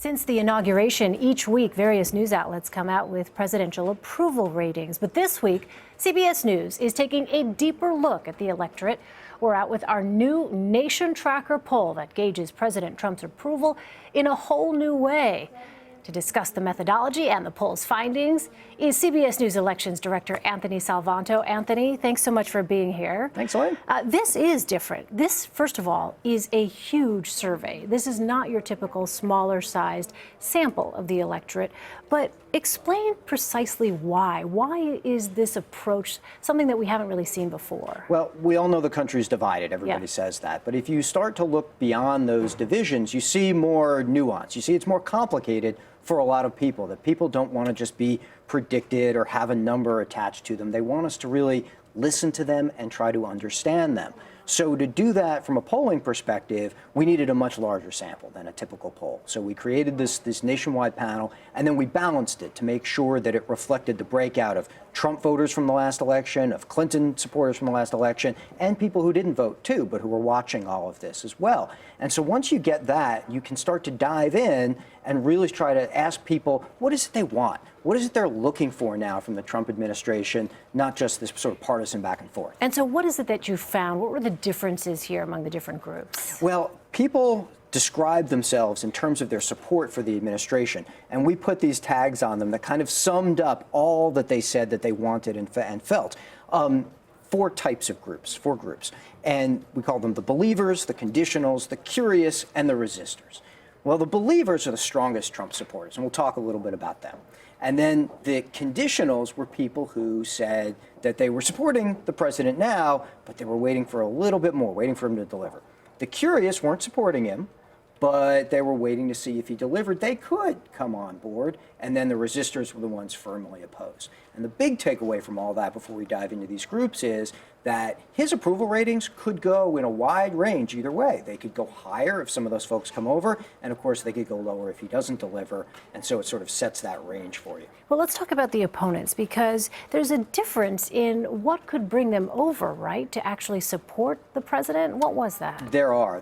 Since the inauguration, each week, various news outlets come out with presidential approval ratings. But this week, CBS News is taking a deeper look at the electorate. We're out with our new Nation Tracker poll that gauges President Trump's approval in a whole new way. To discuss the methodology and the poll's findings is CBS News Elections Director Anthony Salvanto. Anthony, thanks so much for being here. Thanks, Elaine. This is different. This, first of all, is a huge survey. This is not your typical smaller-sized sample of the electorate. But explain precisely why. Why is this approach something that we haven't really seen before? Well, we all know the country's divided. Everybody says that. But if you start to look beyond those divisions, you see more nuance. You see it's more complicated for a lot of people, that people don't want to just be predicted or have a number attached to them. They want us to really listen to them and try to understand them. So to do that from a polling perspective, we needed a much larger sample than a typical poll. So we created this nationwide panel, and then we balanced it to make sure that it reflected the breakout of Trump voters from the last election, of Clinton supporters from the last election, and people who didn't vote too, but who were watching all of this as well. And so once you get that, you can start to dive in and really try to ask people, what is it they want? What is it they're looking for now from the Trump administration, not just this sort of partisan back and forth? And so what is it that you found? What were the differences here among the different groups? Well, people describe themselves in terms of their support for the administration. And we put these tags on them that kind of summed up all that they said that they wanted and felt. Four groups. And we call them the believers, the conditionals, the curious, and the resistors. Well, the believers are the strongest Trump supporters, and we'll talk a little bit about them. And then the conditionals were people who said that they were supporting the president now, but they were waiting for a little bit more, waiting for him to deliver. The curious weren't supporting him, but they were waiting to see if he delivered. They could come on board. And then the resistors were the ones firmly opposed. And the big takeaway from all that before we dive into these groups is that his approval ratings could go in a wide range either way. They could go higher if some of those folks come over, and of course they could go lower if he doesn't deliver, and so it sort of sets that range for you. Well, let's talk about the opponents, because there's a difference in what could bring them over, right, to actually support the president. What was that? There are.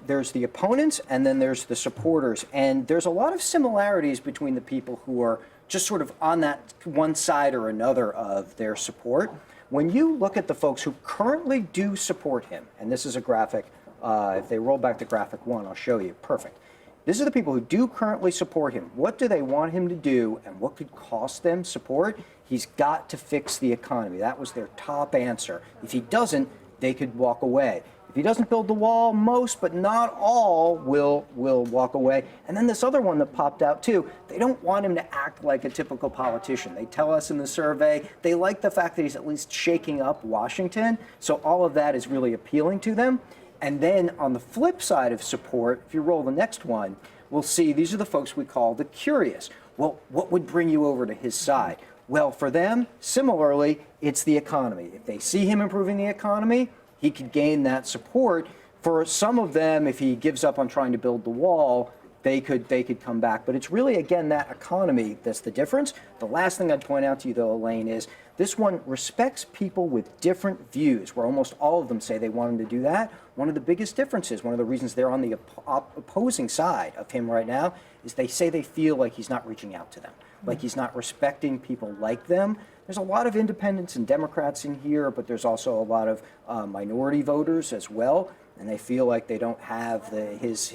There's the opponents, and then there's the supporters, and there's a lot of similarities between the people who are just sort of on that one side or another of their support. When you look at the folks who currently do support him, and this is a graphic, if they roll back to graphic 1, I'll show you, perfect. These are the people who do currently support him. What do they want him to do, and what could cost them support? He's got to fix the economy. That was their top answer. If he doesn't, they could walk away. If he doesn't build the wall, most but not all will walk away. And then this other one that popped out too, they don't want him to act like a typical politician. They tell us in the survey they like the fact that he's at least shaking up Washington. So all of that is really appealing to them. And then on the flip side of support, if you roll the next one, we'll see these are the folks we call the curious. Well, what would bring you over to his side? Well, for them, similarly, it's the economy. If they see him improving the economy, he could gain that support. For some of them, if he gives up on trying to build the wall, they could come back. But it's really, again, that economy that's the difference. The last thing I'd point out to you, though, Elaine, is this one respects people with different views, where almost all of them say they want him to do that. One of the biggest differences, one of the reasons they're on the opposing side of him right now, is they say they feel like he's not reaching out to them, like he's not respecting people like them. There's a lot of independents and Democrats in here, but there's also a lot of minority voters as well, and they feel like they don't have his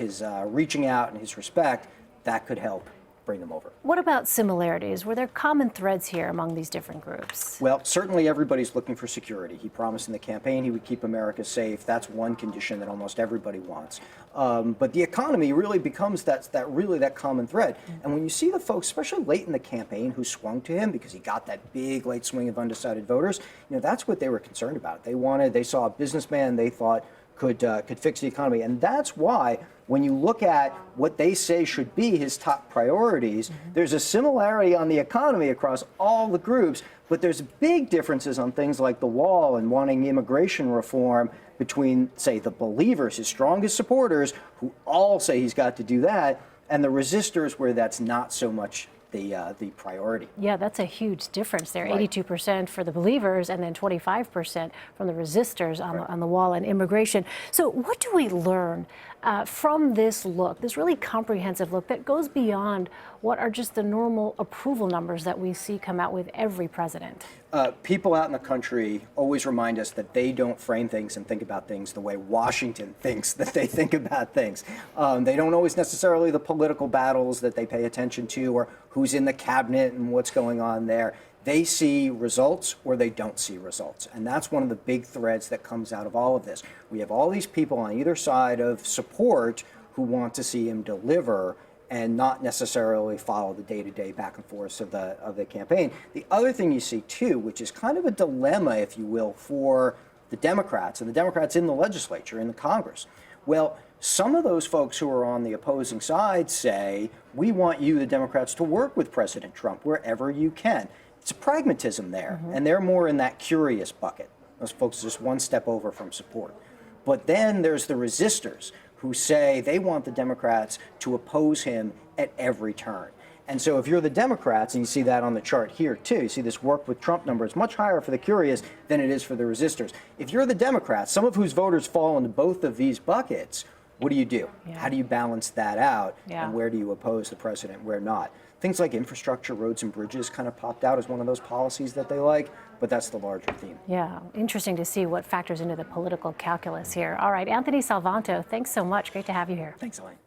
reaching out and his respect. That could help bring them over. What about similarities? Were there common threads here among these different groups? Well, certainly everybody's looking for security. He promised in the campaign he would keep America safe. That's one condition that almost everybody wants. But the economy really becomes that common thread. And when you see the folks, especially late in the campaign, who swung to him because he got that big late swing of undecided voters, that's what they were concerned about. They saw a businessman they thought could fix the economy. And that's why when you look at what they say should be his top priorities, there's a similarity on the economy across all the groups, but there's big differences on things like the wall and wanting immigration reform between, say, the believers, his strongest supporters, who all say he's got to do that, and the resistors, where that's not so much the priority. Yeah, that's a huge difference there. Right. 82% for the believers and then 25% from the resistors on the wall and immigration. So what do we learn from this look, this really comprehensive look that goes beyond what are just the normal approval numbers that we see come out with every president? People out in the country always remind us that they don't frame things and think about things the way Washington thinks that they think about things. They don't always necessarily the political battles that they pay attention to, or who's in the cabinet and what's going on there. They see results or they don't see results. And that's one of the big threads that comes out of all of this. We have all these people on either side of support who want to see him deliver and not necessarily follow the day-to-day back and forth of the campaign. The other thing you see too, which is kind of a dilemma, if you will, for the Democrats and the Democrats in the legislature, in the Congress. Well, some of those folks who are on the opposing side say, we want you, the Democrats, to work with President Trump wherever you can. It's a pragmatism there, and they're more in that curious bucket. Those folks are just one step over from support. But then there's the resistors who say they want the Democrats to oppose him at every turn. And so if you're the Democrats, and you see that on the chart here too, you see this work with Trump number is much higher for the curious than it is for the resistors. If you're the Democrats, some of whose voters fall into both of these buckets, what do you do? Yeah. How do you balance that out? Yeah. And where do you oppose the president, where not? Things like infrastructure, roads and bridges kind of popped out as one of those policies that they like, but that's the larger theme. Yeah, interesting to see what factors into the political calculus here. All right, Anthony Salvanto, thanks so much. Great to have you here. Thanks, Elaine.